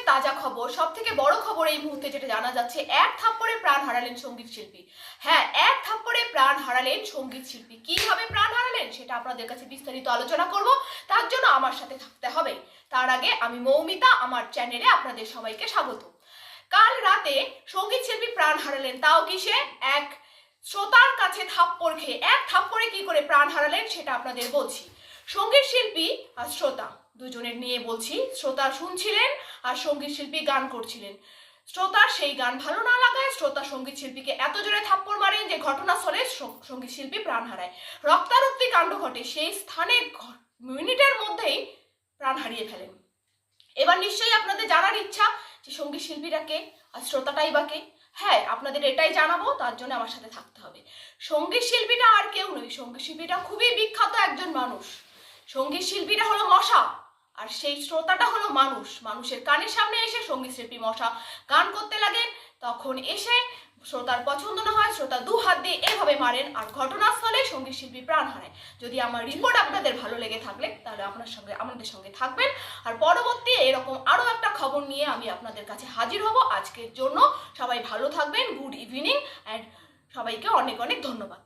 তাজা খবর, সব থেকে বড় খবর এই মুহূর্তে যেটা জানা যাচ্ছে, এক থাপ্পড়ে প্রাণ হারালেন সঙ্গীত শিল্পী। হ্যাঁ, এক থাপ্পড়ে প্রাণ হারালেন সঙ্গীত শিল্পী। কিভাবে প্রাণ হারালেন সেটা আপনাদের কাছে বিস্তারিত আলোচনা করব, তার জন্য আমার সাথে থাকতে হবে। তার আগে আমি মৌমিতা, আমার চ্যানেলে আপনাদের সবাইকে স্বাগত। কাল রাতে সঙ্গীত শিল্পী প্রাণ হারালেন, তাও কিসে? এক শ্রোতার কাছে থাপ্পড় খেয়ে। এক থাপ্পড়ে কি করে প্রাণ হারালেন সেটা আপনাদের বলছি। সঙ্গীত শিল্পী আর শ্রোতা দুজনের নিয়ে বলছি। শ্রোতা শুনছিলেন আর সঙ্গীত শিল্পী গান করছিলেন। শ্রোতার সেই গান ভালো না লাগায় শ্রোতা সঙ্গীত শিল্পীকে এত জোরে থাপ্পড় মারেন যে ঘটনাস্থলে সঙ্গীত শিল্পী প্রাণ হারায়। রক্তারক্তি কাণ্ড ঘটে, সেই স্থানে মিনিটের মধ্যেই প্রাণ হারিয়ে ফেলেন। এবার নিশ্চয়ই আপনাদের জানার ইচ্ছা যে সঙ্গীত শিল্পীরা কে আর শ্রোতাটাই বা কে। হ্যাঁ, আপনাদের এটাই জানাবো, তার জন্য আমার সাথে থাকতে হবে। সঙ্গীত শিল্পীটা আর কেউ নয়, সঙ্গীত শিল্পীটা খুবই বিখ্যাত একজন মানুষ। সঙ্গীত শিল্পীটা হলো মশা আর সেই শ্রোতাটা হলো মানুষ। মানুষের কানের সামনে এসে সঙ্গীত শিল্পী মশা গান করতে লাগেন, তখন এসে শ্রোতার পছন্দ না হয় শ্রোতা দু হাত দিয়ে এভাবে মারেন আর ঘটনাস্থলে সঙ্গীত শিল্পী প্রাণ হারায়। যদি আমার রিপোর্ট আপনাদের ভালো লেগে থাকলে তাহলে আমাদের সঙ্গে থাকবেন, আর পরবর্তী এরকম আরো একটা খবর নিয়ে আমি আপনাদের কাছে হাজির হব। আজকের জন্য সবাই ভালো থাকবেন। গুড ইভিনিং অ্যান্ড সবাইকে অনেক অনেক ধন্যবাদ।